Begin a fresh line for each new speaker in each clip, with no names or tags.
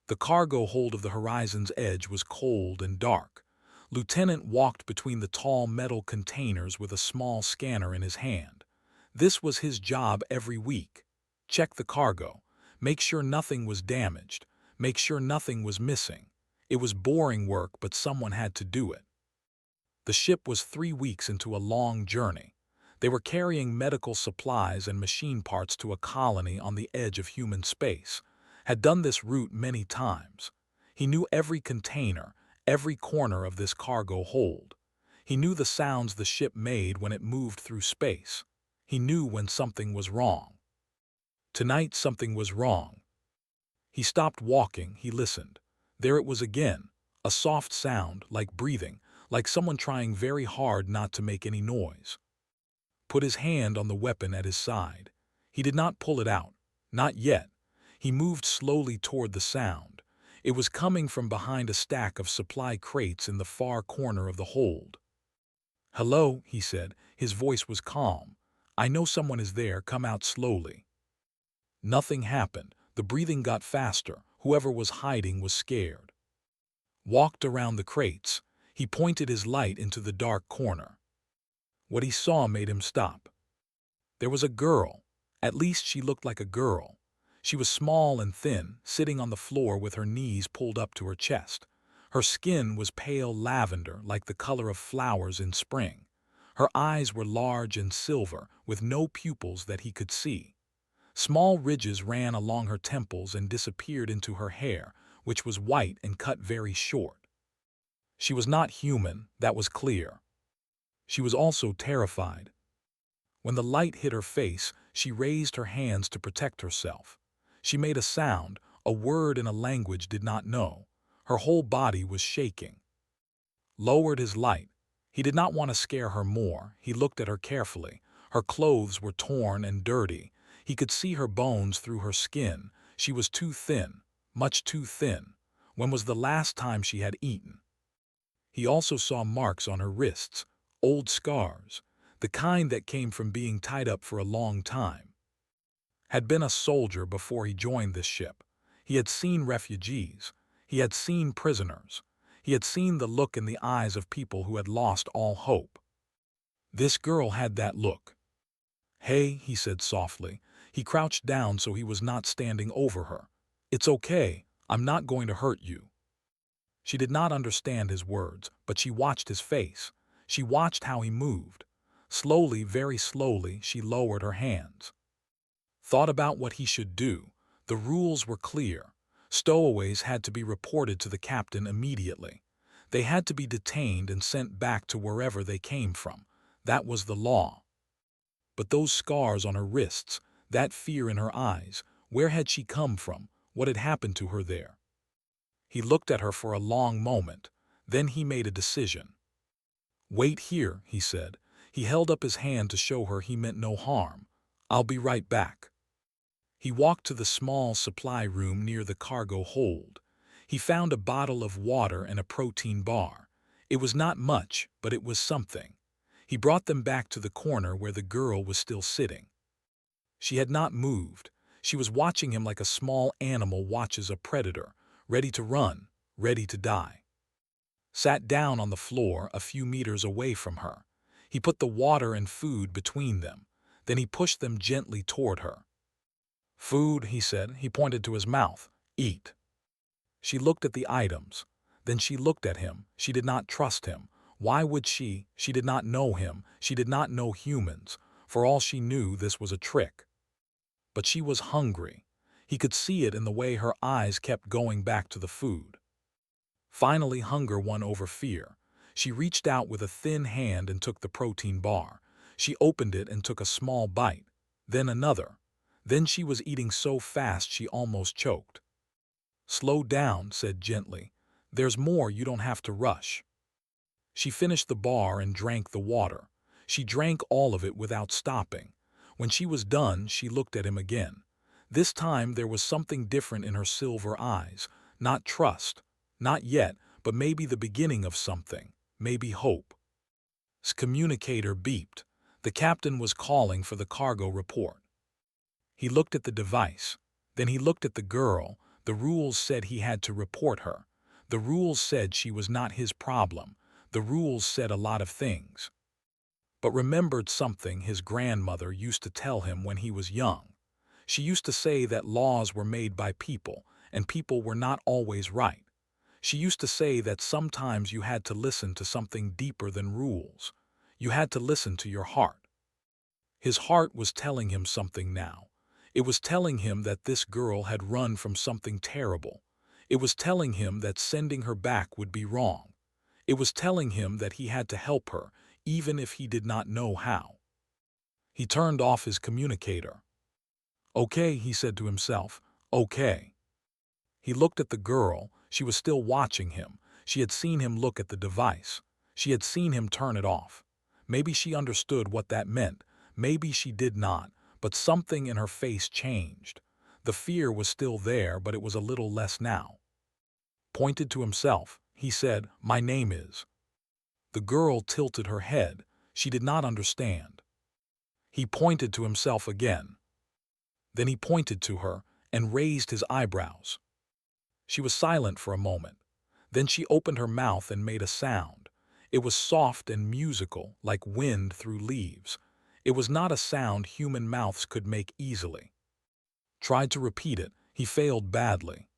The cargo hold of the horizon's edge was cold and dark. Lieutenant walked between the tall metal containers with a small scanner in his hand. This was his job every week. Check the cargo. Make sure nothing was damaged. Make sure nothing was missing. It was boring work, but someone had to do it. The ship was 3 weeks into a long journey. They were carrying medical supplies and machine parts to a colony on the edge of human space. Had done this route many times. He knew every container, every corner of this cargo hold. He knew the sounds the ship made when it moved through space. He knew when something was wrong. Tonight something was wrong. He stopped walking, he listened. There it was again, a soft sound, like breathing, like someone trying very hard not to make any noise. Put his hand on the weapon at his side. He did not pull it out, not yet. He moved slowly toward the sound. It was coming from behind a stack of supply crates in the far corner of the hold. "Hello," he said. His voice was calm. "I know someone is there. Come out slowly." Nothing happened. The breathing got faster. Whoever was hiding was scared. Walked around the crates. He pointed his light into the dark corner. What he saw made him stop. There was a girl. At least she looked like a girl. She was small and thin, sitting on the floor with her knees pulled up to her chest. Her skin was pale lavender, like the color of flowers in spring. Her eyes were large and silver, with no pupils that he could see. Small ridges ran along her temples and disappeared into her hair, which was white and cut very short. She was not human, that was clear. She was also terrified. When the light hit her face, she raised her hands to protect herself. She made a sound, a word in a language did not know. Her whole body was shaking. Lowered his light. He did not want to scare her more. He looked at her carefully. Her clothes were torn and dirty. He could see her bones through her skin. She was too thin, much too thin. When was the last time she had eaten? He also saw marks on her wrists, old scars, the kind that came from being tied up for a long time. Had been a soldier before he joined this ship. He had seen refugees. He had seen prisoners. He had seen the look in the eyes of people who had lost all hope. This girl had that look. "Hey," he said softly. He crouched down so he was not standing over her. "It's okay. I'm not going to hurt you." She did not understand his words, but she watched his face. She watched how he moved. Slowly, very slowly, she lowered her hands. Thought about what he should do. The rules were clear. Stowaways had to be reported to the captain immediately. They had to be detained and sent back to wherever they came from. That was the law. But those scars on her wrists, that fear in her eyes, where had she come from? What had happened to her there? He looked at her for a long moment. Then he made a decision. "Wait here," he said. He held up his hand to show her he meant no harm. "I'll be right back." He walked to the small supply room near the cargo hold. He found a bottle of water and a protein bar. It was not much, but it was something. He brought them back to the corner where the girl was still sitting. She had not moved. She was watching him like a small animal watches a predator, ready to run, ready to die. Sat down on the floor a few meters away from her. He put the water and food between them. Then he pushed them gently toward her. "Food," he said. He pointed to his mouth. "Eat." She looked at the items. Then she looked at him. She did not trust him. Why would she? She did not know him. She did not know humans. For all she knew, this was a trick. But she was hungry. He could see it in the way her eyes kept going back to the food. Finally, hunger won over fear. She reached out with a thin hand and took the protein bar. She opened it and took a small bite. Then another. Then she was eating so fast she almost choked. "Slow down," said gently. "There's more, you don't have to rush." She finished the bar and drank the water. She drank all of it without stopping. When she was done, she looked at him again. This time there was something different in her silver eyes. Not trust. Not yet, but maybe the beginning of something. Maybe hope. His communicator beeped. The captain was calling for the cargo report. He looked at the device. Then he looked at the girl. The rules said he had to report her. The rules said she was not his problem. The rules said a lot of things. But remembered something his grandmother used to tell him when he was young. She used to say that laws were made by people, and people were not always right. She used to say that sometimes you had to listen to something deeper than rules. You had to listen to your heart. His heart was telling him something now. It was telling him that this girl had run from something terrible. It was telling him that sending her back would be wrong. It was telling him that he had to help her, even if he did not know how. He turned off his communicator. "Okay," he said to himself, "okay." He looked at the girl. She was still watching him. She had seen him look at the device. She had seen him turn it off. Maybe she understood what that meant. Maybe she did not, but something in her face changed. The fear was still there, but it was a little less now. Pointed to himself, he said, "My name is." The girl tilted her head. She did not understand. He pointed to himself again. Then he pointed to her and raised his eyebrows. She was silent for a moment. Then she opened her mouth and made a sound. It was soft and musical, like wind through leaves. It was not a sound human mouths could make easily. Tried to repeat it. He failed badly.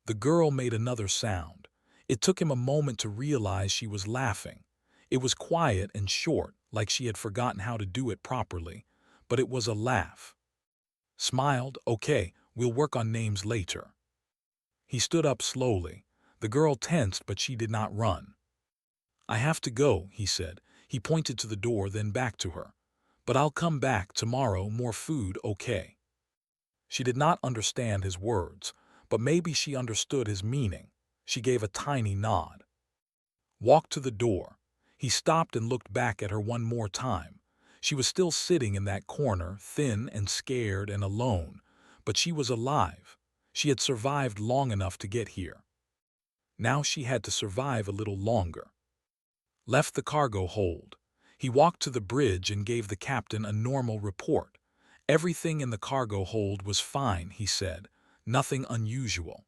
The girl made another sound. It took him a moment to realize she was laughing. It was quiet and short, like she had forgotten how to do it properly, but it was a laugh. Smiled, "Okay, we'll work on names later." He stood up slowly. The girl tensed, but she did not run. "I have to go," he said. He pointed to the door, then back to her. "But I'll come back tomorrow, more food, okay?" She did not understand his words, but maybe she understood his meaning. She gave a tiny nod. Walked to the door. He stopped and looked back at her one more time. She was still sitting in that corner, thin and scared and alone, but she was alive. She had survived long enough to get here. Now she had to survive a little longer. Left the cargo hold. He walked to the bridge and gave the captain a normal report. Everything in the cargo hold was fine, he said. Nothing unusual.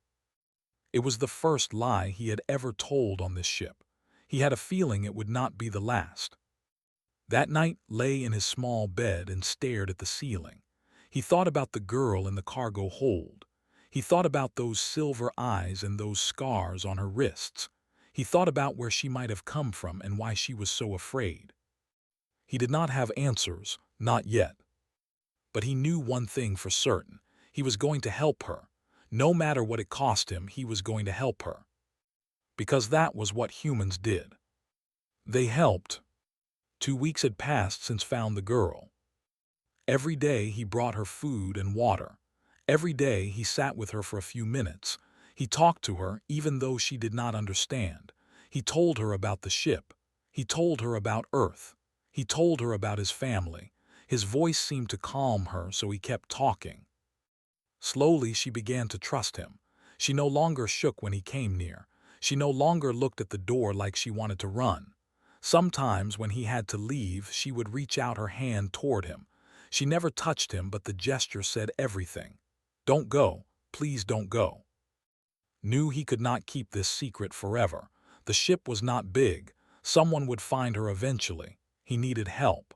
It was the first lie he had ever told on this ship. He had a feeling it would not be the last. That night lay in his small bed and stared at the ceiling. He thought about the girl in the cargo hold. He thought about those silver eyes and those scars on her wrists. He thought about where she might have come from and why she was so afraid. He did not have answers, not yet. But he knew one thing for certain. He was going to help her. No matter what it cost him, he was going to help her. Because that was what humans did. They helped. 2 weeks had passed since found the girl. Every day he brought her food and water. Every day he sat with her for a few minutes. He talked to her even though she did not understand. He told her about the ship. He told her about Earth. He told her about his family. His voice seemed to calm her, so he kept talking. Slowly she began to trust him. She no longer shook when he came near. She no longer looked at the door like she wanted to run. Sometimes when he had to leave, she would reach out her hand toward him. She never touched him, but the gesture said everything. "Don't go. Please don't go." Knew he could not keep this secret forever. The ship was not big. Someone would find her eventually. He needed help.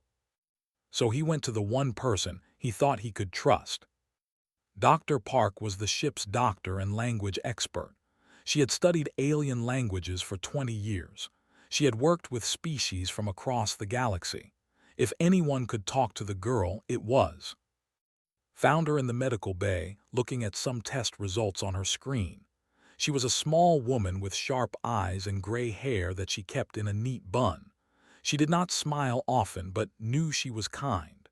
So he went to the one person he thought he could trust. Dr. Park was the ship's doctor and language expert. She had studied alien languages for 20 years. She had worked with species from across the galaxy. If anyone could talk to the girl, it was. Found her in the medical bay, looking at some test results on her screen. She was a small woman with sharp eyes and gray hair that she kept in a neat bun. She did not smile often, but knew she was kind.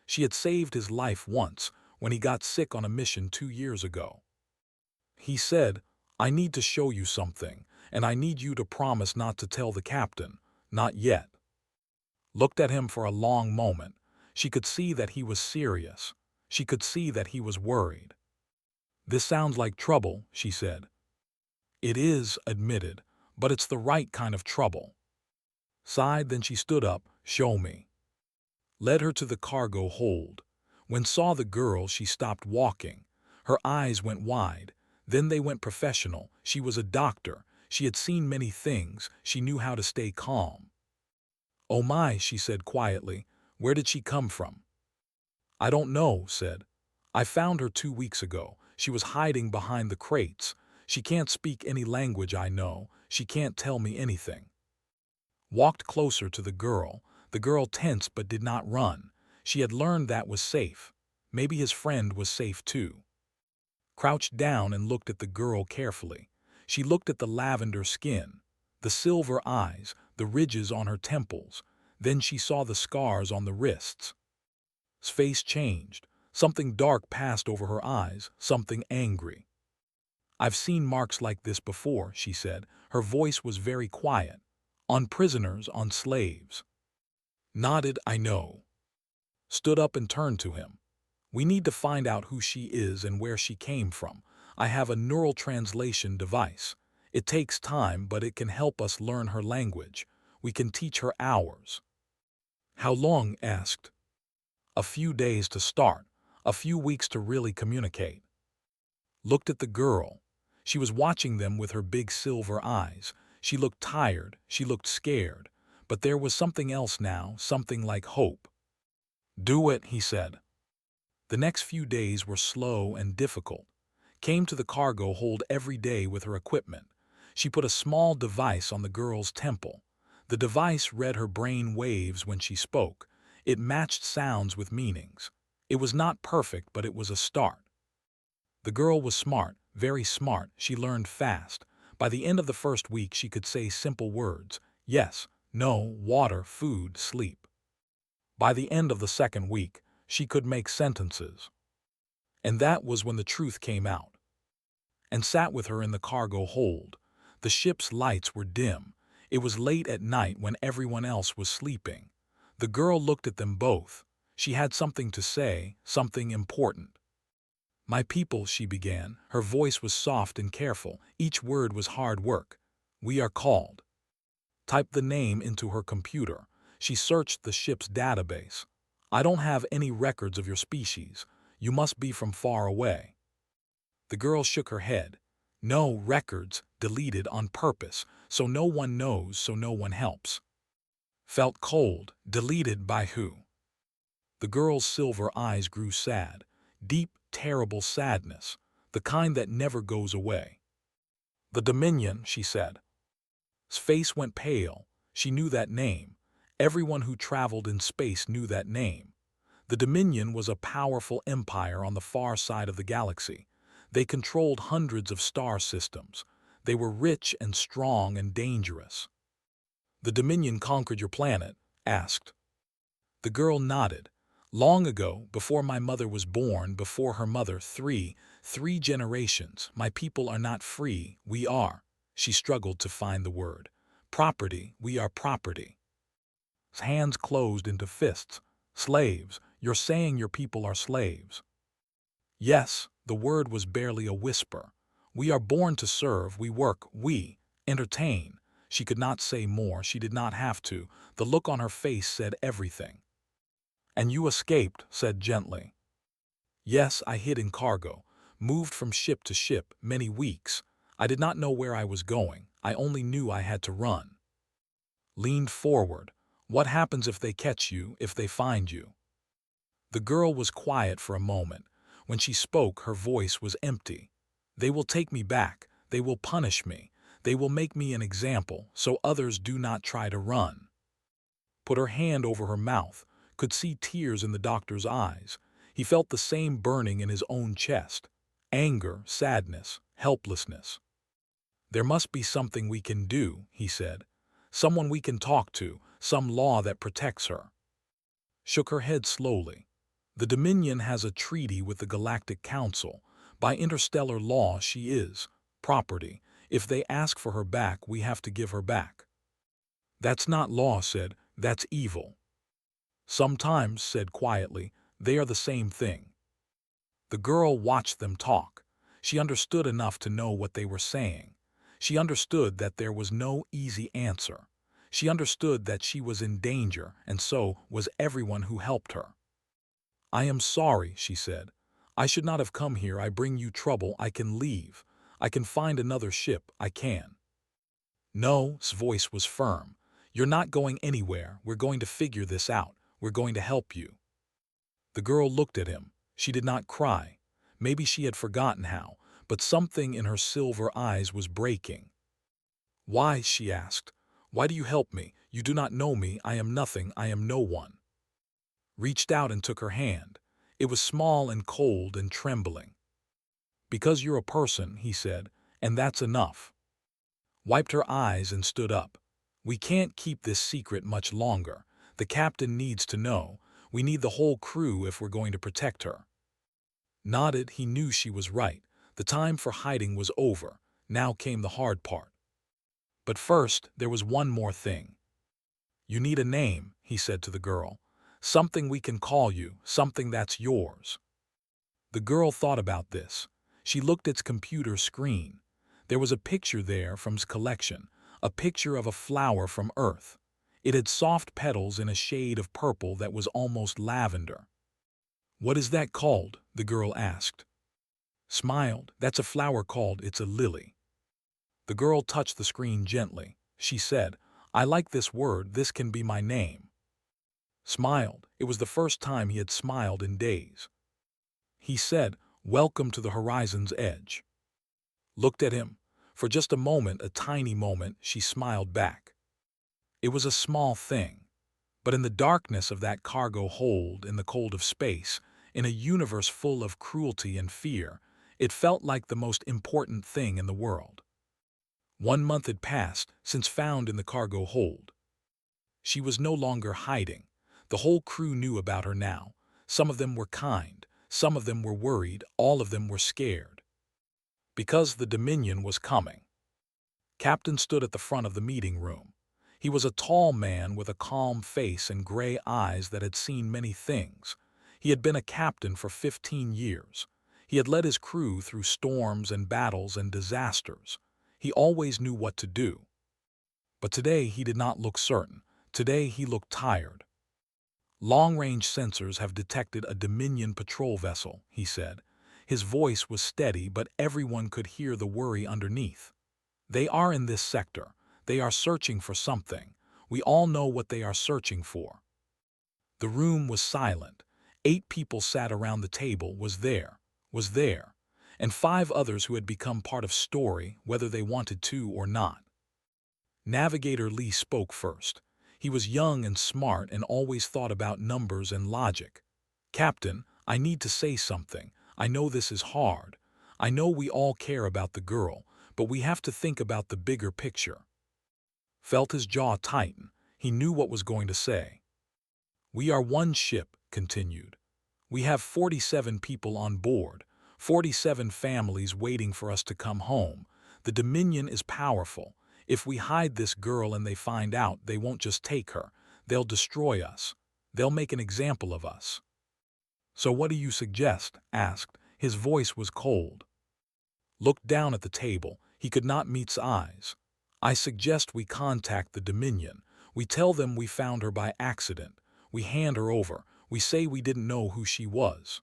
She had saved his life once, when he got sick on a mission 2 years ago. He said, "I need to show you something, and I need you to promise not to tell the captain, not yet." Looked at him for a long moment. She could see that he was serious. She could see that he was worried. "This sounds like trouble," she said. "It is," admitted, "but it's the right kind of trouble." Sighed, then she stood up. "Show me." Led her to the cargo hold. When saw the girl, she stopped walking. Her eyes went wide. Then they went professional. She was a doctor. She had seen many things. She knew how to stay calm. "Oh my," she said quietly. "Where did she come from?" "I don't know," said. "I found her 2 weeks ago. She was hiding behind the crates. She can't speak any language I know. She can't tell me anything." Walked closer to the girl. The girl tensed but did not run. She had learned that was safe. Maybe his friend was safe too. Crouched down and looked at the girl carefully. She looked at the lavender skin, the silver eyes, the ridges on her temples. Then she saw the scars on the wrists. His face changed. Something dark passed over her eyes, something angry. "I've seen marks like this before," she said. Her voice was very quiet. "On prisoners, on slaves." Nodded, "I know." Stood up and turned to him. "We need to find out who she is and where she came from. I have a neural translation device. It takes time, but it can help us learn her language. We can teach her ours." "How long?" asked. "A few days to start, a few weeks to really communicate." Looked at the girl. She was watching them with her big silver eyes. She looked tired, she looked scared, but there was something else now, something like hope. "Do it," he said. The next few days were slow and difficult. Came to the cargo hold every day with her equipment. She put a small device on the girl's temple. The device read her brain waves when she spoke. It matched sounds with meanings. It was not perfect, but it was a start. The girl was smart, very smart. She learned fast. By the end of the first week, she could say simple words: yes, no, water, food, sleep. By the end of the second week, she could make sentences. And that was when the truth came out. And sat with her in the cargo hold. The ship's lights were dim. It was late at night when everyone else was sleeping. The girl looked at them both. She had something to say, something important. "My people," she began. Her voice was soft and careful. Each word was hard work. "We are called." Typed the name into her computer. She searched the ship's database. "I don't have any records of your species. You must be from far away." The girl shook her head. "No records, deleted on purpose, so no one knows, so no one helps." Felt cold. Deleted by who? The girl's silver eyes grew sad. Deep, terrible sadness, the kind that never goes away. "The Dominion," she said. His face went pale. She knew that name. Everyone who traveled in space knew that name. The Dominion was a powerful empire on the far side of the galaxy. They controlled hundreds of star systems. They were rich and strong and dangerous. "The Dominion conquered your planet?" asked. The girl nodded. "Long ago, before my mother was born, before her mother, three generations. My people are not free, we are." She struggled to find the word. "Property, we are property." His hands closed into fists. "Slaves, you're saying your people are slaves?" "Yes," the word was barely a whisper. "We are born to serve, we work, we entertain." She could not say more, she did not have to. The look on her face said everything. "And you escaped," said gently. "Yes, I hid in cargo, moved from ship to ship, many weeks. I did not know where I was going. I only knew I had to run." Leaned forward. "What happens if they catch you, if they find you?" The girl was quiet for a moment. When she spoke, her voice was empty. "They will take me back. They will punish me. They will make me an example, so others do not try to run." Put her hand over her mouth. Could see tears in the doctor's eyes. He felt the same burning in his own chest. Anger, sadness, helplessness. "There must be something we can do," he said. "Someone we can talk to, some law that protects her." Shook her head slowly. "The Dominion has a treaty with the Galactic Council. By interstellar law, she is property. If they ask for her back, we have to give her back." "That's not law," said. "That's evil." "Sometimes," said quietly, "they are the same thing." The girl watched them talk. She understood enough to know what they were saying. She understood that there was no easy answer. She understood that she was in danger, and so was everyone who helped her. "I am sorry," she said. "I should not have come here. I bring you trouble. I can leave. I can find another ship, I can. No, his voice was firm. You're not going anywhere, we're going to figure this out, we're going to help you. The girl looked at him. She did not cry. Maybe she had forgotten how, but something in her silver eyes was breaking. Why, she asked. Why do you help me? You do not know me, I am nothing, I am no one. Reached out and took her hand. It was small and cold and trembling. Because you're a person, he said, and that's enough. Wiped her eyes and stood up. We can't keep this secret much longer. The captain needs to know. We need the whole crew if we're going to protect her. Nodded, he knew she was right. The time for hiding was over. Now came the hard part. But first, there was one more thing. You need a name, he said to the girl. Something we can call you, something that's yours. The girl thought about this. She looked at its computer screen. There was a picture there from his collection, a picture of a flower from Earth. It had soft petals in a shade of purple that was almost lavender. What is that called? The girl asked. Smiled. That's a flower called, it's a lily. The girl touched the screen gently. She said, I like this word, this can be my name. Smiled. It was the first time he had smiled in days. He said, Welcome to the horizon's edge. Looked at him. For just a moment, a tiny moment, she smiled back. It was a small thing. But in the darkness of that cargo hold, in the cold of space, in a universe full of cruelty and fear, it felt like the most important thing in the world. 1 month had passed since found in the cargo hold. She was no longer hiding. The whole crew knew about her now. Some of them were kind, some of them were worried, all of them were scared. Because the Dominion was coming. Captain stood at the front of the meeting room. He was a tall man with a calm face and gray eyes that had seen many things. He had been a captain for 15 years. He had led his crew through storms and battles and disasters. He always knew what to do. But today he did not look certain. Today he looked tired. Long-range sensors have detected a Dominion patrol vessel, he said. His voice was steady, but everyone could hear the worry underneath. They are in this sector. They are searching for something. We all know what they are searching for. The room was silent. 8 people sat around the table, was there, and 5 others who had become part of Story, whether they wanted to or not. Navigator Lee spoke first. He was young and smart and always thought about numbers and logic. Captain, I need to say something. I know this is hard. I know we all care about the girl, but we have to think about the bigger picture. Felt his jaw tighten. He knew what was going to say. We are one ship, continued. We have 47 people on board, 47 families waiting for us to come home. The Dominion is powerful. If we hide this girl and they find out, they won't just take her. They'll destroy us. They'll make an example of us. So what do you suggest? Asked. His voice was cold. Looked down at the table. He could not meet's eyes. I suggest we contact the Dominion. We tell them we found her by accident. We hand her over. We say we didn't know who she was.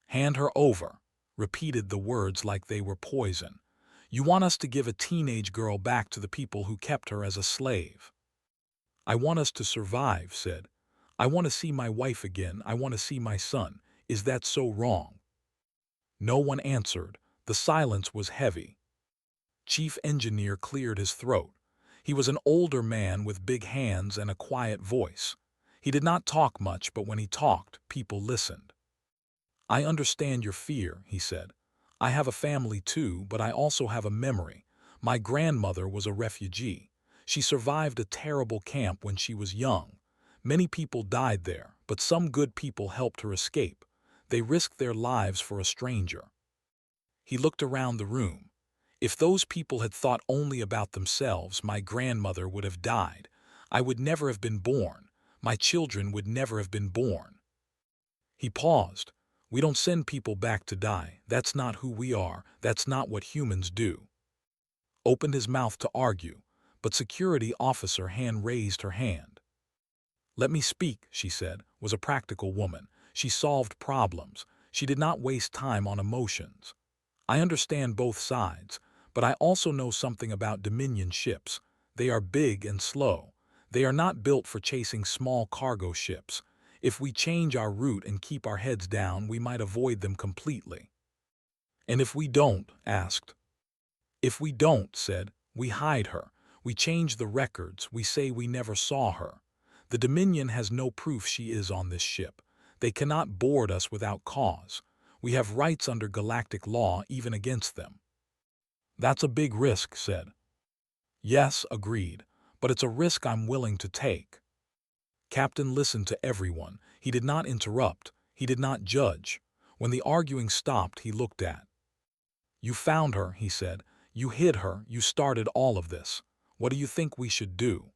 Hand her over. Repeated the words like they were poison. You want us to give a teenage girl back to the people who kept her as a slave. I want us to survive, said. I want to see my wife again. I want to see my son. Is that so wrong? No one answered. The silence was heavy. Chief Engineer cleared his throat. He was an older man with big hands and a quiet voice. He did not talk much, but when he talked, people listened. I understand your fear, he said. I have a family too, but I also have a memory. My grandmother was a refugee. She survived a terrible camp when she was young. Many people died there, but some good people helped her escape. They risked their lives for a stranger. He looked around the room. If those people had thought only about themselves, my grandmother would have died. I would never have been born. My children would never have been born. He paused. We don't send people back to die. That's not who we are. That's not what humans do. Opened his mouth to argue, but security officer raised her hand. Let me speak, she said, was a practical woman. She solved problems. She did not waste time on emotions. I understand both sides, but I also know something about Dominion ships. They are big and slow. They are not built for chasing small cargo ships. If we change our route and keep our heads down, we might avoid them completely. And if we don't, asked. If we don't, said, we hide her. We change the records. We say we never saw her. The Dominion has no proof she is on this ship. They cannot board us without cause. We have rights under galactic law even against them. That's a big risk, said. Yes, agreed, but it's a risk I'm willing to take. Captain listened to everyone. He did not interrupt. He did not judge. When the arguing stopped, he looked at. You found her, he said. You hid her. You started all of this. What do you think we should do?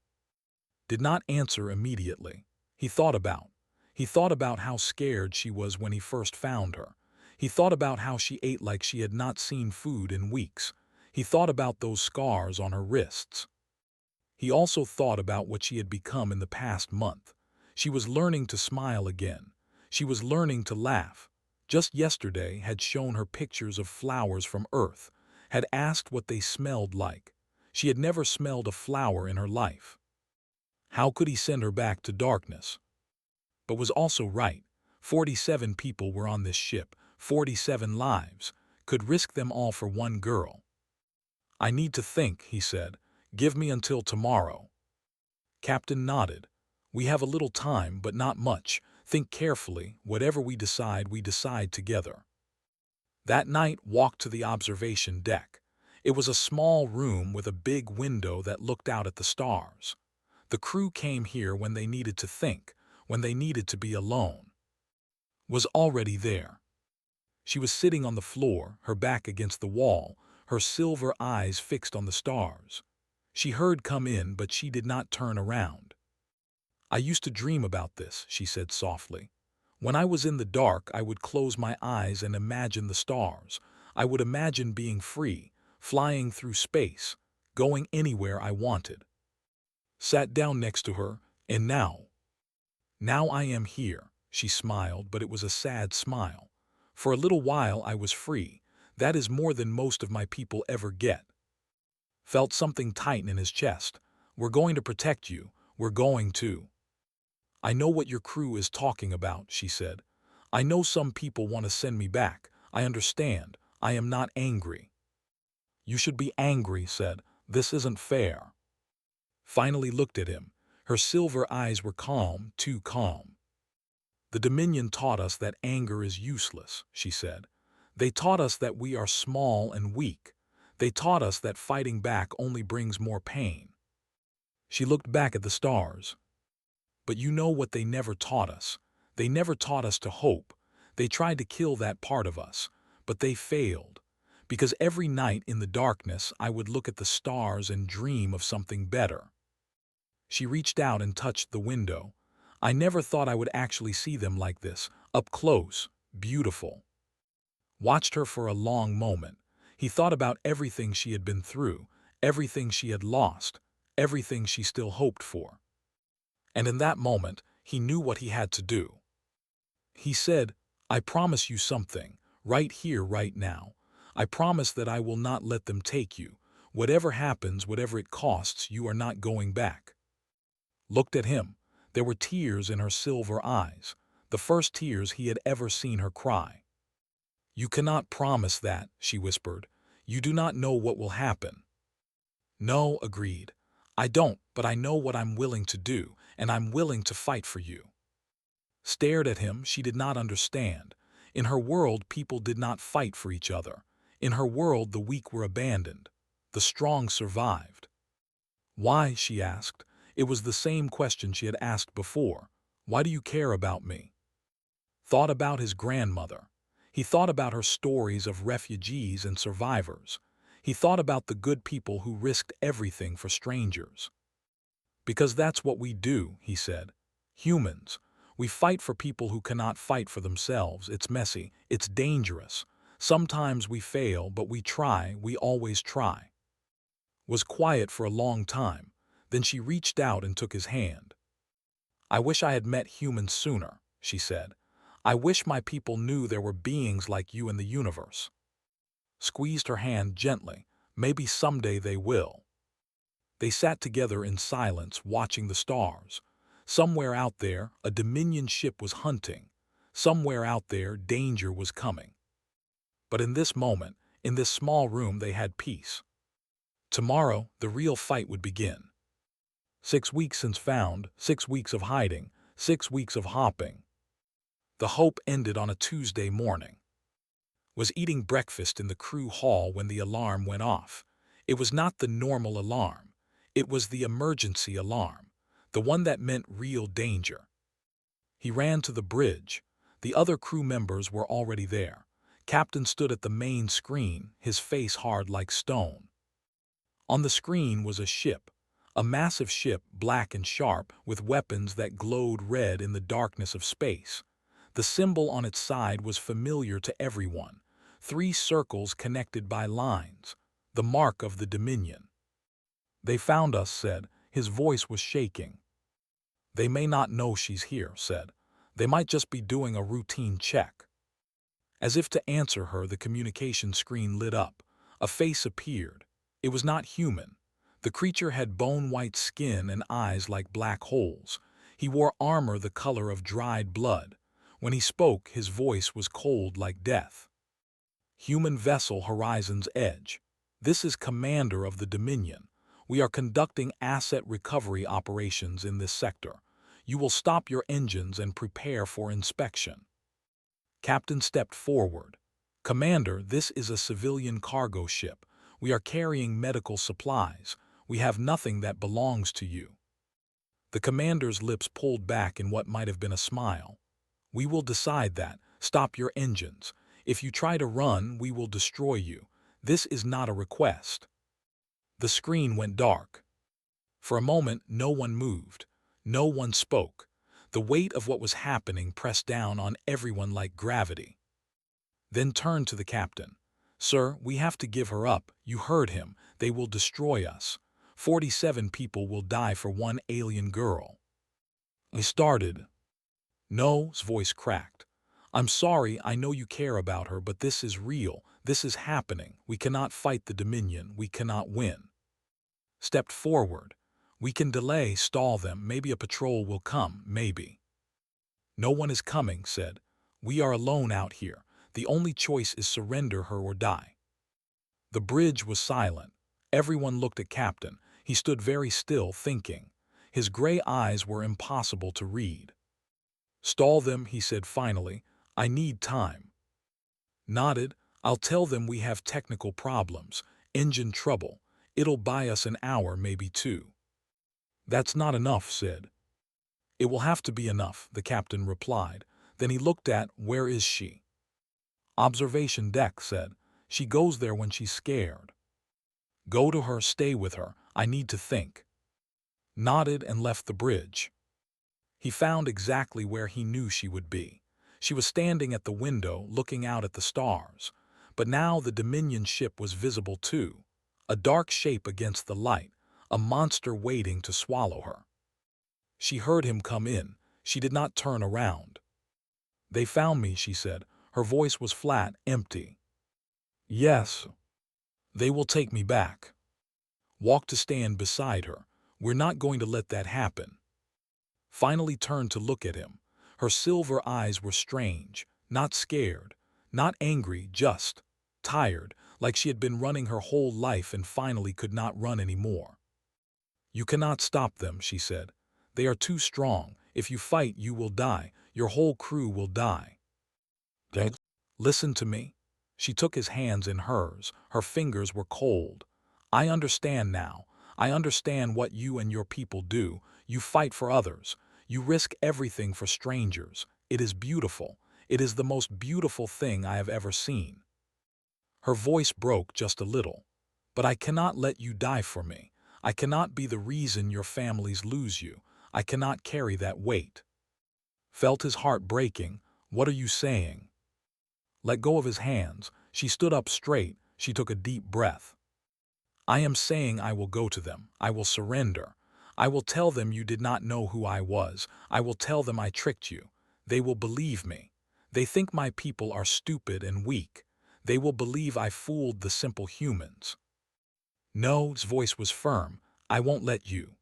Did not answer immediately. He thought about. He thought about how scared she was when he first found her. He thought about how she ate like she had not seen food in weeks. He thought about those scars on her wrists. He also thought about what she had become in the past month. She was learning to smile again. She was learning to laugh. Just yesterday had shown her pictures of flowers from Earth, had asked what they smelled like. She had never smelled a flower in her life. How could he send her back to darkness? But was also right. 47 people were on this ship, 47 lives. Could risk them all for one girl. I need to think, he said. Give me until tomorrow. Captain nodded. We have a little time, but not much. Think carefully. Whatever we decide together. That night walked to the observation deck. It was a small room with a big window that looked out at the stars. The crew came here when they needed to think, when they needed to be alone. Was already there. She was sitting on the floor, her back against the wall, her silver eyes fixed on the stars. She heard come in, but she did not turn around. I used to dream about this, she said softly. When I was in the dark, I would close my eyes and imagine the stars. I would imagine being free, flying through space, going anywhere I wanted. Sat down next to her, and now I am here, she smiled, but it was a sad smile. For a little while I was free. That is more than most of my people ever get. Felt something tighten in his chest. We're going to protect you. We're going to. I know what your crew is talking about, she said. I know some people want to send me back. I understand. I am not angry. You should be angry, said. This isn't fair. Finally looked at him. Her silver eyes were calm, too calm. The Dominion taught us that anger is useless, she said. They taught us that we are small and weak. They taught us that fighting back only brings more pain. She looked back at the stars. But you know what they never taught us. They never taught us to hope. They tried to kill that part of us, but they failed. Because every night in the darkness I would look at the stars and dream of something better. She reached out and touched the window. I never thought I would actually see them like this, up close, beautiful. Watched her for a long moment. He thought about everything she had been through, everything she had lost, everything she still hoped for. And in that moment, he knew what he had to do. He said, I promise you something, right here, right now. I promise that I will not let them take you. Whatever happens, whatever it costs, you are not going back. Looked at him. There were tears in her silver eyes, the first tears he had ever seen her cry. You cannot promise that, she whispered. You do not know what will happen. No, agreed. I don't, but I know what I'm willing to do, and I'm willing to fight for you. Stared at him, she did not understand. In her world, people did not fight for each other. In her world, the weak were abandoned. The strong survived. Why, she asked. It was the same question she had asked before. Why do you care about me? Thought about his grandmother. He thought about her stories of refugees and survivors. He thought about the good people who risked everything for strangers. Because that's what we do, he said. Humans. We fight for people who cannot fight for themselves. It's messy. It's dangerous. Sometimes we fail, but we try. We always try. Was quiet for a long time. Then she reached out and took his hand. I wish I had met humans sooner, she said. I wish my people knew there were beings like you in the universe. squeezed her hand gently. Maybe someday they will. They sat together in silence, watching the stars. Somewhere out there, a Dominion ship was hunting. Somewhere out there, danger was coming. But in this moment, in this small room, they had peace. Tomorrow, the real fight would begin. 6 weeks since found, 6 weeks of hiding, 6 weeks of hopping. The hope ended on a Tuesday morning. Was eating breakfast in the crew hall when the alarm went off. It was not the normal alarm. It was the emergency alarm, the one that meant real danger. He ran to the bridge. The other crew members were already there. Captain stood at the main screen, his face hard like stone. On the screen was a ship, a massive ship, black and sharp, with weapons that glowed red in the darkness of space. The symbol on its side was familiar to everyone. 3 circles connected by lines, the mark of the Dominion. "They found us," said. His voice was shaking. "They may not know she's here," said. "They might just be doing a routine check." As if to answer her, the communication screen lit up. A face appeared. It was not human. The creature had bone-white skin and eyes like black holes. He wore armor the color of dried blood. When he spoke, his voice was cold like death. "Human vessel Horizon's Edge. This is Commander of the Dominion. We are conducting asset recovery operations in this sector. You will stop your engines and prepare for inspection." Captain stepped forward. "Commander, this is a civilian cargo ship. We are carrying medical supplies. We have nothing that belongs to you." The commander's lips pulled back in what might have been a smile. "We will decide that. Stop your engines. If you try to run, we will destroy you. This is not a request." The screen went dark. For a moment, no one moved. No one spoke. The weight of what was happening pressed down on everyone like gravity. Then turned to the captain. "Sir, we have to give her up. You heard him. They will destroy us. 47 people will die for one alien girl." He started. "No," his voice cracked. "I'm sorry, I know you care about her, but this is real. This is happening. We cannot fight the Dominion. We cannot win." Stepped forward. "We can delay, stall them. Maybe a patrol will come, maybe." "No one is coming," said. "We are alone out here. The only choice is surrender her or die." The bridge was silent. Everyone looked at Captain. He stood very still, thinking. His gray eyes were impossible to read. "Stall them," he said finally. "I need time." Nodded. "I'll tell them we have technical problems, engine trouble. It'll buy us an hour, maybe 2. "That's not enough," said. "It will have to be enough," the captain replied. Then he looked at, "Where is she?" "Observation deck," said. "She goes there when she's scared." "Go to her, stay with her. I need to think." Nodded and left the bridge. He found exactly where he knew she would be. She was standing at the window, looking out at the stars. But now the Dominion ship was visible too. A dark shape against the light, a monster waiting to swallow her. She heard him come in. She did not turn around. "They found me," she said. Her voice was flat, empty. "Yes. They will take me back." Walked to stand beside her. "We're not going to let that happen." Finally turned to look at him. Her silver eyes were strange, not scared, not angry, just tired, like she had been running her whole life and finally could not run anymore. "You cannot stop them," she said. "They are too strong. If you fight, you will die. Your whole crew will die." "Listen to me." She took his hands in hers. Her fingers were cold. "I understand now. I understand what you and your people do. You fight for others. You risk everything for strangers. It is beautiful. It is the most beautiful thing I have ever seen." Her voice broke just a little. "But I cannot let you die for me. I cannot be the reason your families lose you. I cannot carry that weight." Felt his heart breaking. "What are you saying?" Let go of his hands. She stood up straight. She took a deep breath. "I am saying I will go to them. I will surrender. I will tell them you did not know who I was. I will tell them I tricked you. They will believe me. They think my people are stupid and weak. They will believe I fooled the simple humans. No, his voice was firm. I won't let you.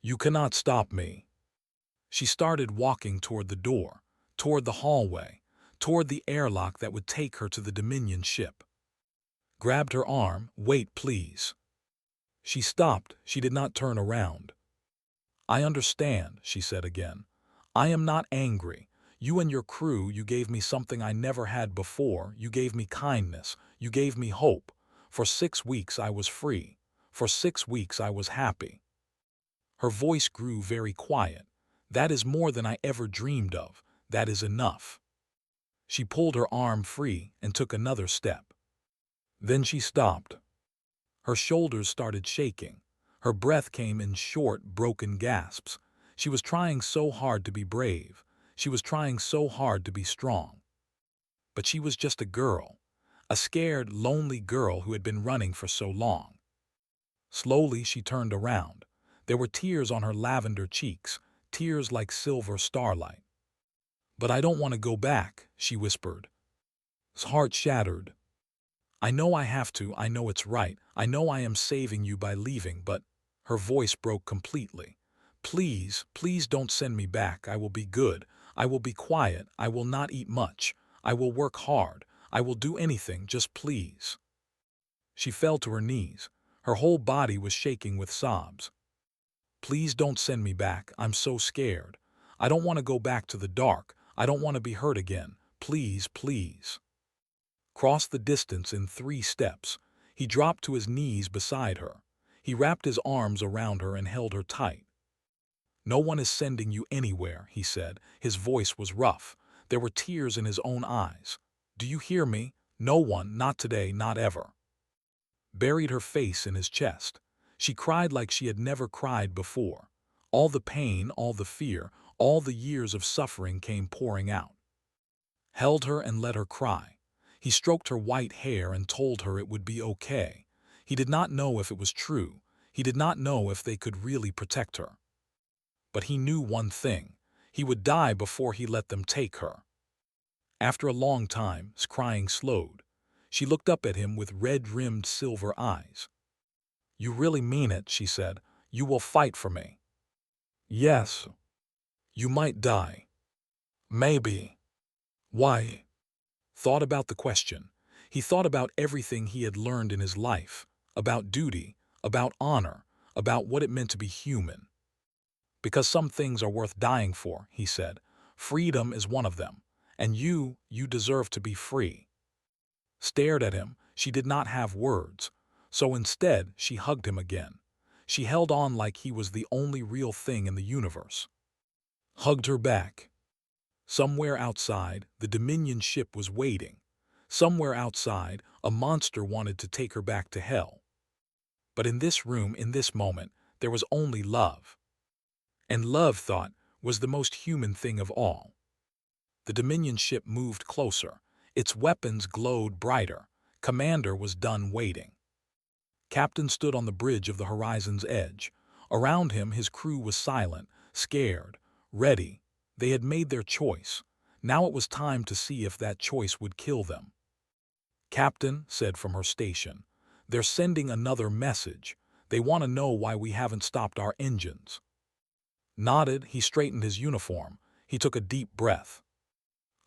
You cannot stop me. She started walking toward the door, toward the hallway, toward the airlock that would take her to the Dominion ship. Grabbed her arm. Wait, please. She stopped. She did not turn around. I understand, she said again. I am not angry. You and your crew, you gave me something I never had before. You gave me kindness. You gave me hope. For 6 weeks I was free. For 6 weeks I was happy. Her voice grew very quiet. That is more than I ever dreamed of. That is enough. She pulled her arm free and took another step. Then she stopped. Her shoulders started shaking. Her breath came in short, broken gasps. She was trying so hard to be brave. She was trying so hard to be strong. But she was just a girl. A scared, lonely girl who had been running for so long. Slowly she turned around. There were tears on her lavender cheeks, tears like silver starlight. But I don't want to go back, she whispered. His heart shattered. I know I have to, I know it's right, I know I am saving you by leaving, but her voice broke completely. Please, please don't send me back. I will be good. I will be quiet. I will not eat much. I will work hard. I will do anything, just please. She fell to her knees. Her whole body was shaking with sobs. Please don't send me back. I'm so scared. I don't want to go back to the dark. I don't want to be hurt again. Please, please. Crossed the distance in 3 steps. He dropped to his knees beside her. He wrapped his arms around her and held her tight. No one is sending you anywhere, he said. His voice was rough. There were tears in his own eyes. Do you hear me? No one, not today, not ever. Buried her face in his chest. She cried like she had never cried before. All the pain, all the fear, all the years of suffering came pouring out. Held her and let her cry. He stroked her white hair and told her it would be okay. He did not know if it was true. He did not know if they could really protect her. But he knew one thing. He would die before he let them take her. After a long time, his crying slowed. She looked up at him with red-rimmed silver eyes. You really mean it, she said. You will fight for me. Yes. You might die. Maybe. Why? Thought about the question. He thought about everything he had learned in his life, about duty, about honor, about what it meant to be human. Because some things are worth dying for, he said. Freedom is one of them. And you deserve to be free. Stared at him. She did not have words. So instead, she hugged him again. She held on like he was the only real thing in the universe. Hugged her back. Somewhere outside, the Dominion ship was waiting. Somewhere outside, a monster wanted to take her back to hell. But in this room, in this moment, there was only love. And love, thought, was the most human thing of all. The Dominion ship moved closer. Its weapons glowed brighter. Commander was done waiting. Captain stood on the bridge of the horizon's edge. Around him, his crew was silent, scared, ready. They had made their choice. Now it was time to see if that choice would kill them. Captain said from her station, they're sending another message. They want to know why we haven't stopped our engines. Nodded, he straightened his uniform. He took a deep breath.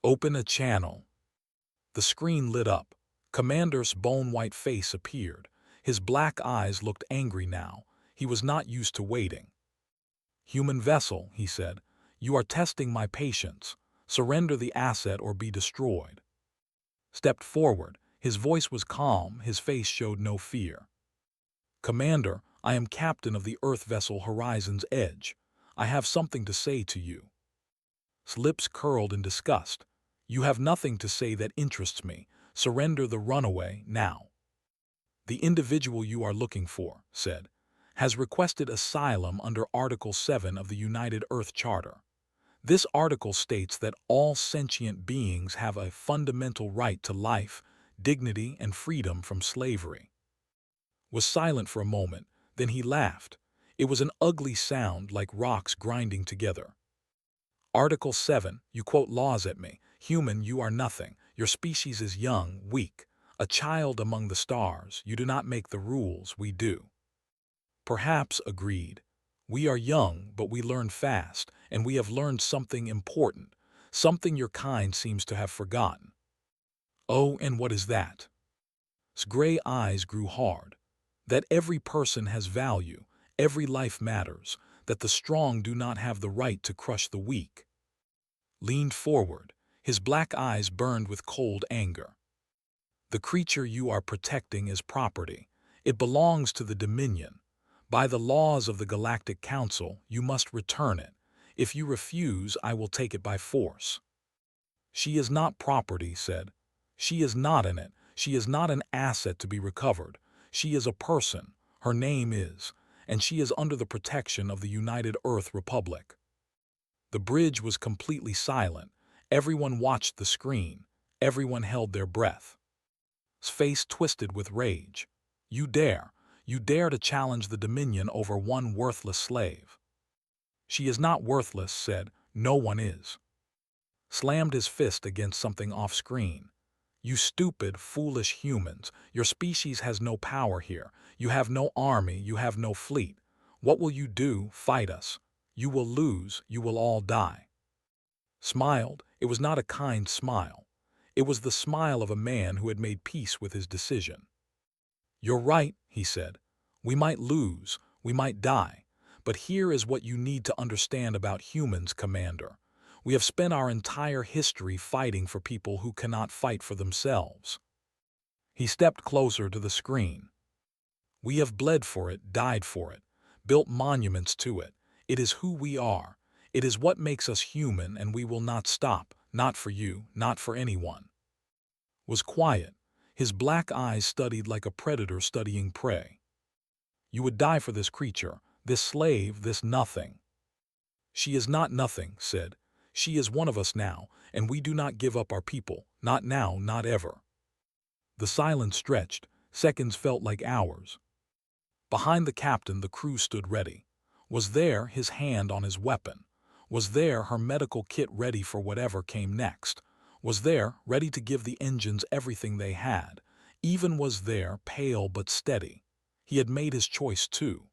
Open a channel. The screen lit up. Commander's bone-white face appeared. His black eyes looked angry now. He was not used to waiting. Human vessel, he said, you are testing my patience. Surrender the asset or be destroyed. Stepped forward. His voice was calm. His face showed no fear. Commander, I am captain of the Earth vessel Horizon's Edge. I have something to say to you. His lips curled in disgust. You have nothing to say that interests me. Surrender the runaway now. The individual you are looking for, said, has requested asylum under Article 7 of the United Earth Charter. This article states that all sentient beings have a fundamental right to life, dignity, and freedom from slavery. Was silent for a moment, then he laughed. It was an ugly sound like rocks grinding together. Article 7, you quote laws at me. Human, you are nothing. Your species is young, weak, a child among the stars. You do not make the rules, we do. Perhaps, agreed. We are young, but we learn fast, and we have learned something important, something your kind seems to have forgotten. Oh, and what is that? His gray eyes grew hard. That every person has value, every life matters, that the strong do not have the right to crush the weak. Leaned forward, his black eyes burned with cold anger. The creature you are protecting is property. It belongs to the Dominion. By the laws of the Galactic Council, you must return it. If you refuse, I will take it by force. She is not property, said. She is not in it. She is not an asset to be recovered. She is a person. Her name is, and she is under the protection of the United Earth Republic. The bridge was completely silent. Everyone watched the screen. Everyone held their breath. His face twisted with rage. You dare to challenge the Dominion over one worthless slave. She is not worthless, said. No one is. Slammed his fist against something off-screen. You stupid, foolish humans. Your species has no power here. You have no army, you have no fleet. What will you do? Fight us. You will lose, you will all die. Smiled. It was not a kind smile. It was the smile of a man who had made peace with his decision. You're right, he said. We might lose, we might die. But here is what you need to understand about humans, Commander. We have spent our entire history fighting for people who cannot fight for themselves. He stepped closer to the screen. We have bled for it, died for it, built monuments to it. It is who we are. It is what makes us human, and we will not stop, not for you, not for anyone. Was quiet. His black eyes studied like a predator studying prey. You would die for this creature, this slave, this nothing. She is not nothing, said. She is one of us now, and we do not give up our people, not now, not ever. The silence stretched. Seconds felt like hours. Behind the captain, the crew stood ready. Was there, his hand on his weapon? Was there, her medical kit ready for whatever came next? Was there, ready to give the engines everything they had? Even was there, pale but steady. He had made his choice too.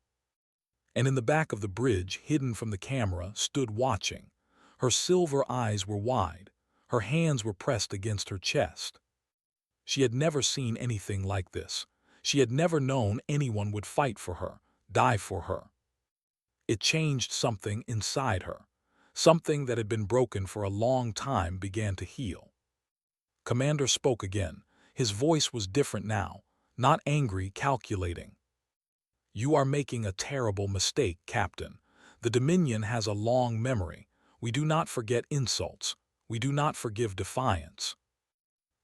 And in the back of the bridge, hidden from the camera, stood watching. Her silver eyes were wide. Her hands were pressed against her chest. She had never seen anything like this. She had never known anyone would fight for her, die for her. It changed something inside her. Something that had been broken for a long time began to heal. Commander spoke again. His voice was different now, not angry, calculating. You are making a terrible mistake, Captain. The Dominion has a long memory. We do not forget insults. We do not forgive defiance.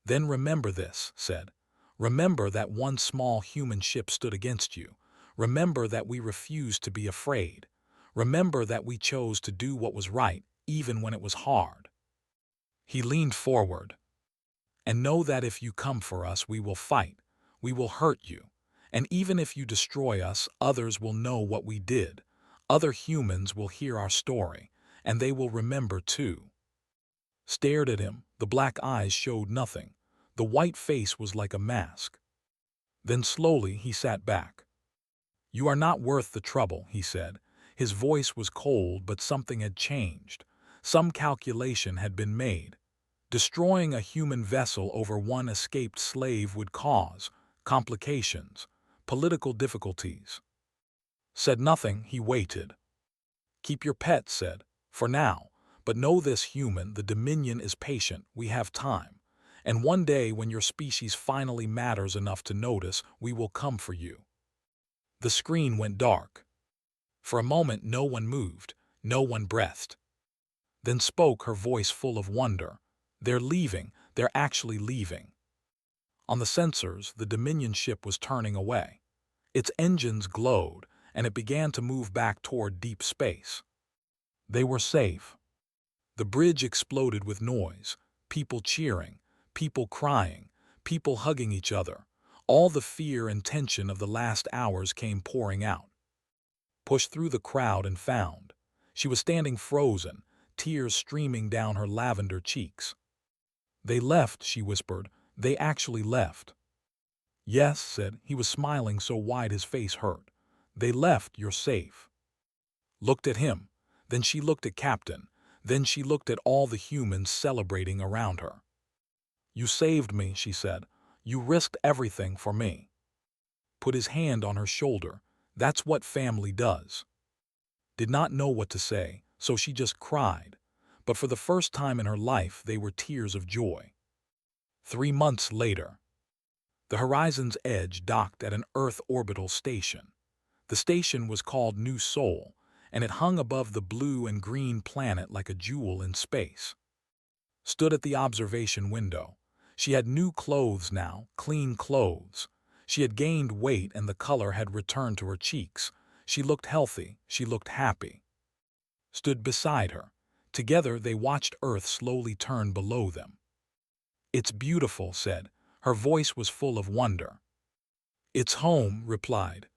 Then remember this, said. Remember that one small human ship stood against you. Remember that we refused to be afraid. Remember that we chose to do what was right, even when it was hard. He leaned forward. And know that if you come for us, we will fight. We will hurt you. And even if you destroy us, others will know what we did. Other humans will hear our story, and they will remember too. Stared at him, the black eyes showed nothing. The white face was like a mask. Then slowly he sat back. You are not worth the trouble, he said. His voice was cold, but something had changed. Some calculation had been made. Destroying a human vessel over one escaped slave would cause complications, political difficulties. Said nothing, he waited. Keep your pet, said, for now. But know this, human, the Dominion is patient, we have time. And one day when your species finally matters enough to notice, we will come for you. The screen went dark. For a moment no one moved, no one breathed. Then spoke her voice full of wonder. They're leaving, they're actually leaving. On the sensors, the Dominion ship was turning away. Its engines glowed, and it began to move back toward deep space. They were safe. The bridge exploded with noise, people cheering, people crying, people hugging each other. All the fear and tension of the last hours came pouring out. Pushed through the crowd and found. She was standing frozen, tears streaming down her lavender cheeks. They left, she whispered. They actually left. Yes, said. He was smiling so wide his face hurt. They left, you're safe. Looked at him. Then she looked at Captain. Then she looked at all the humans celebrating around her. You saved me, she said. You risked everything for me. Put his hand on her shoulder. That's what family does. Did not know what to say, so she just cried. But for the first time in her life, they were tears of joy. 3 months later, the Horizon's Edge docked at an Earth orbital station. The station was called New Sol, and it hung above the blue and green planet like a jewel in space. Stood at the observation window. She had new clothes now, clean clothes. She had gained weight and the color had returned to her cheeks. She looked healthy, she looked happy. Stood beside her. Together they watched Earth slowly turn below them. It's beautiful, said. Her voice was full of wonder. It's home, replied.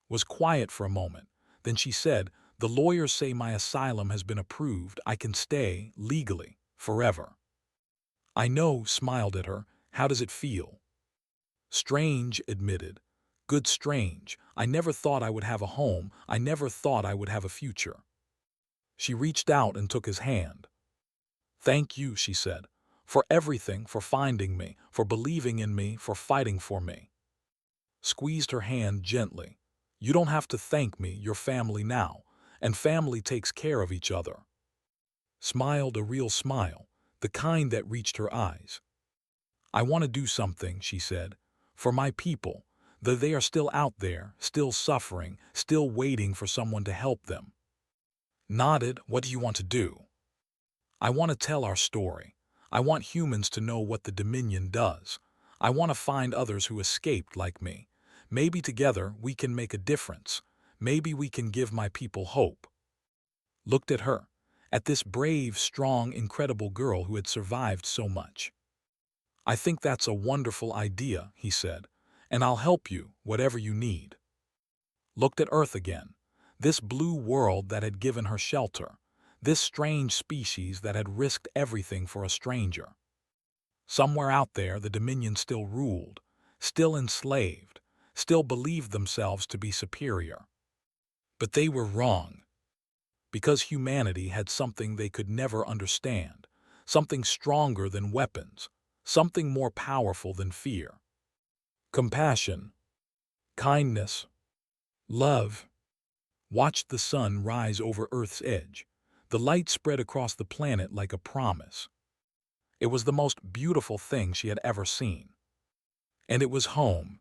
Was quiet for a moment. Then she said, the lawyers say my asylum has been approved. I can stay, legally, forever. I know, smiled at her. How does it feel? Strange, admitted. Good strange. I never thought I would have a home. I never thought I would have a future. She reached out and took his hand. Thank you, she said, for everything, for finding me, for believing in me, for fighting for me. Squeezed her hand gently. You don't have to thank me, you're family now, and family takes care of each other. Smiled a real smile, the kind that reached her eyes. I want to do something, she said, for my people, though they are still out there, still suffering, still waiting for someone to help them. Nodded, what do you want to do? I want to tell our story. I want humans to know what the Dominion does. I want to find others who escaped like me. Maybe together we can make a difference. Maybe we can give my people hope. Looked at her, at this brave, strong, incredible girl who had survived so much. I think that's a wonderful idea, he said, and I'll help you, whatever you need. Looked at Earth again, this blue world that had given her shelter, this strange species that had risked everything for a stranger. Somewhere out there the Dominion still ruled, still enslaved, still believed themselves to be superior. But they were wrong. Because humanity had something they could never understand, something stronger than weapons, something more powerful than fear. Compassion, kindness, love. Watched the sun rise over Earth's edge. The light spread across the planet like a promise. It was the most beautiful thing she had ever seen. And it was home.